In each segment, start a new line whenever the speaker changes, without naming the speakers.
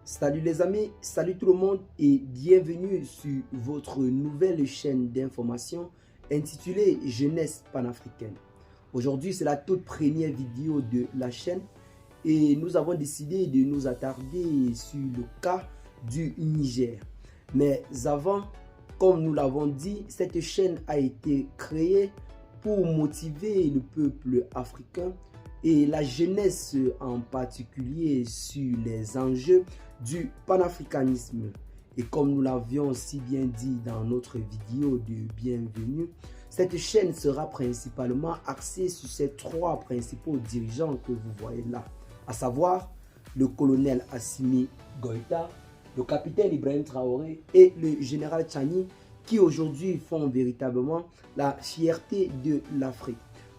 Salut les amis, salut tout le monde et bienvenue sur votre nouvelle chaîne d'information intitulée Jeunesse panafricaine. Aujourd'hui, c'est la toute première vidéo de la chaîne et nous avons décidé de nous attarder sur le cas du Niger. Mais avant, comme nous l'avons dit, cette chaîne a été créée pour motiver le peuple africain et la jeunesse en particulier sur les enjeux du panafricanisme. Et comme nous l'avions si bien dit dans notre vidéo de bienvenue, cette chaîne sera principalement axée sur ces trois principaux dirigeants que vous voyez là, à savoir le colonel Assimi Goïta, le capitaine Ibrahim Traoré et le général Tchani, qui aujourd'hui font véritablement la fierté de l'Afrique.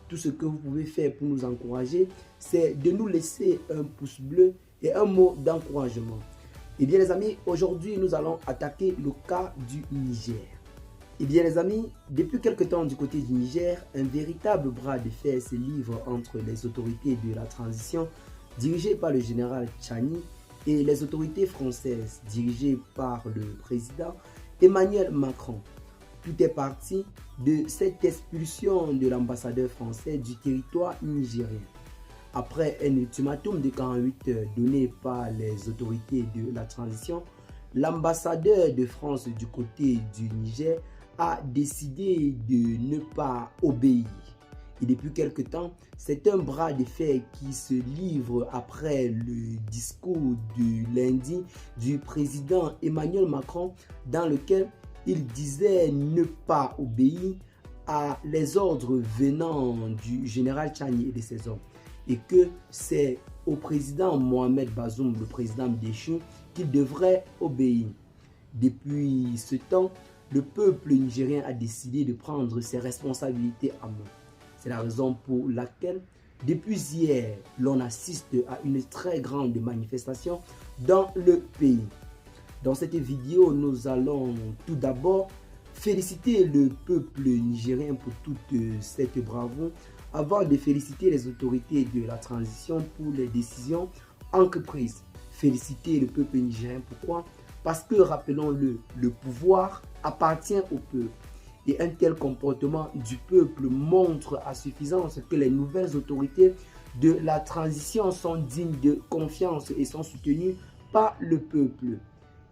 Tout ce que vous pouvez faire pour nous encourager, c'est de nous laisser un pouce bleu et un mot d'encouragement. Et bien les amis, aujourd'hui nous allons attaquer le cas du Niger. Et bien les amis, depuis quelque temps du côté du Niger, un véritable bras de fer se livre entre les autorités de la transition dirigées par le général Tchani et les autorités françaises dirigées par le président Emmanuel Macron. Tout est parti de cette expulsion de l'ambassadeur français du territoire nigérien. Après un ultimatum de 48 heures donné par les autorités de la transition, l'ambassadeur de France du côté du Niger a décidé de ne pas obéir. Et depuis quelque temps, c'est un bras de fer qui se livre après le discours du lundi du président Emmanuel Macron dans lequel il disait ne pas obéir à les ordres venant du général Tchani et de ses hommes. Et que c'est au président Mohamed Bazoum, le président déchu, qu'il devrait obéir. Depuis ce temps, le peuple nigérien a décidé de prendre ses responsabilités en main. C'est la raison pour laquelle, depuis hier, l'on assiste à une très grande manifestation dans le pays. Dans cette vidéo, nous allons tout d'abord féliciter le peuple nigérien pour toute cette bravoure avant de féliciter les autorités de la transition pour les décisions entreprises. Féliciter le peuple nigérien, pourquoi? Parce que, rappelons-le, le pouvoir appartient au peuple. Et un tel comportement du peuple montre à suffisance que les nouvelles autorités de la transition sont dignes de confiance et sont soutenues par le peuple.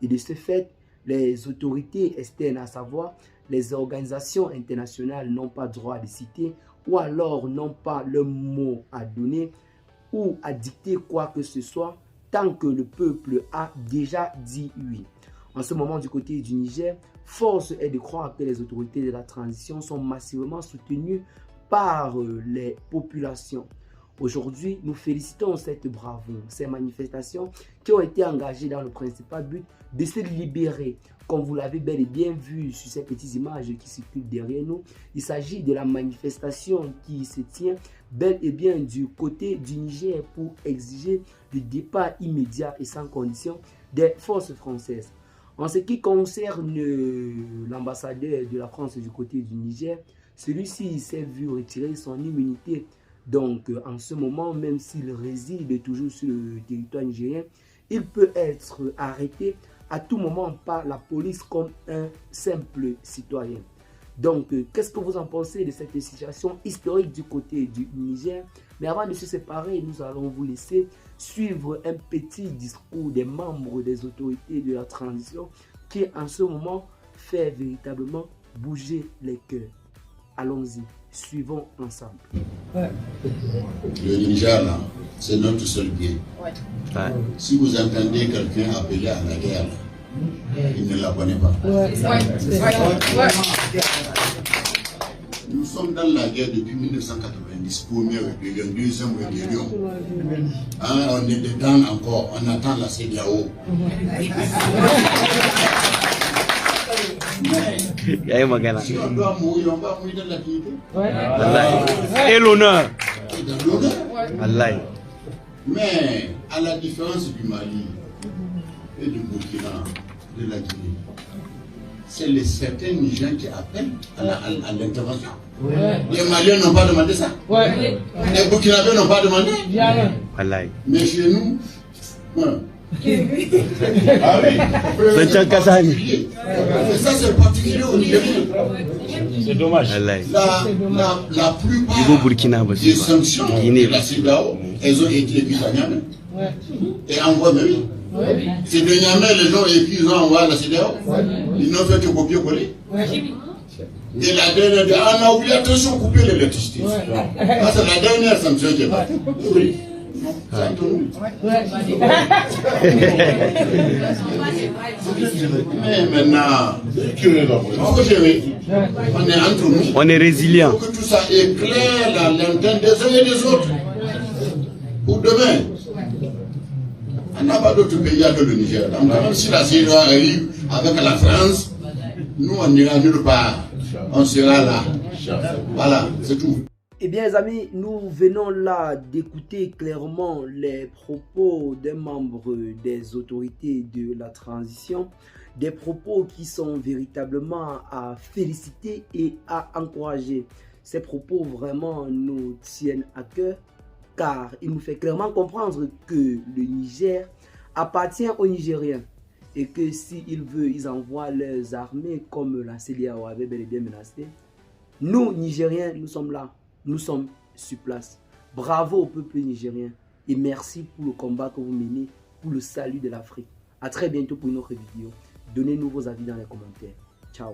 Et de ce fait, les autorités externes, à savoir les organisations internationales, n'ont pas droit de citer ou alors n'ont pas le mot à donner ou à dicter quoi que ce soit tant que le peuple a déjà dit oui. En ce moment, du côté du Niger, force est de croire que les autorités de la transition sont massivement soutenues par les populations. Aujourd'hui, nous félicitons cette bravoure, ces manifestations qui ont été engagées dans le principal but de se libérer. Comme vous l'avez bel et bien vu sur ces petites images qui circulent derrière nous, il s'agit de la manifestation qui se tient bel et bien du côté du Niger pour exiger le départ immédiat et sans condition des forces françaises. En ce qui concerne l'ambassadeur de la France du côté du Niger, celui-ci s'est vu retirer son immunité. Donc, en ce moment, même s'il réside toujours sur le territoire nigérien, il peut être arrêté à tout moment par la police comme un simple citoyen. Donc, qu'est-ce que vous en pensez de cette situation historique du côté du Niger? Mais avant de se séparer, nous allons vous laisser suivre un petit discours des membres des autorités de la transition qui, en ce moment, fait véritablement bouger les cœurs. Allons-y, suivons ensemble.
Ouais. Le Niger, là, c'est notre seul bien. Ouais. Ouais. Si vous entendez quelqu'un appeler à la guerre, il ne la connaît pas. Ouais. Ouais. Nous sommes dans la guerre depuis 1990, première rébellion, deuxième rébellion. Hein, on est dedans encore, on attend la CEDEAO. Si on doit mourir, on va mourir dans la dignité.
Et l'honneur.
Et dans l'honneur. Mais à la différence du Mali et du Burkina, de la Guinée, c'est les certains Nigériens qui appellent à l'intervention. Ouais. Les Maliens n'ont pas demandé ça. Ouais. Les Burkinabés n'ont pas demandé. Mais chez nous, Ah oui.
Sanchan Kassani.
Et ça, c'est particulier au Nigeria.
C'est dommage.
La plupart
Niveau Burkina Faso.
des sanctions
Guinée.
de la CEDEAO, elles ont été prises à Niamey. Et envoient, mais oui. C'est de Niamey, les gens, et puis ils ont envoyé à la CEDEAO. Ils n'ont fait que copier-coller. Et la dernière, on a oublié, attention, couper l'électricité. Ça, c'est la dernière sanction qui est partie. Oui. C'est entre nous. Mais maintenant, on est entre nous.
On est résilient.
Il faut que tout ça éclaire la lanterne des uns et des autres. Pour demain. On n'a pas d'autre pays que le Niger. Donc, même si la CEDEAO arrive avec la France, nous, on n'ira nulle part. On sera là. Voilà, c'est tout.
Eh bien, les amis, nous venons là d'écouter clairement les propos d'un membre des autorités de la transition, des propos qui sont véritablement à féliciter et à encourager. Ces propos vraiment nous tiennent à cœur, car il nous fait clairement comprendre que le Niger appartient aux Nigériens et que s'ils veulent, ils envoient leurs armées comme la CEDEAO avait bel et bien menacé. Nous, Nigériens, nous sommes là. Nous sommes sur place. Bravo au peuple nigérien et merci pour le combat que vous menez pour le salut de l'Afrique. A très bientôt pour une autre vidéo. Donnez-nous vos avis dans les commentaires. Ciao.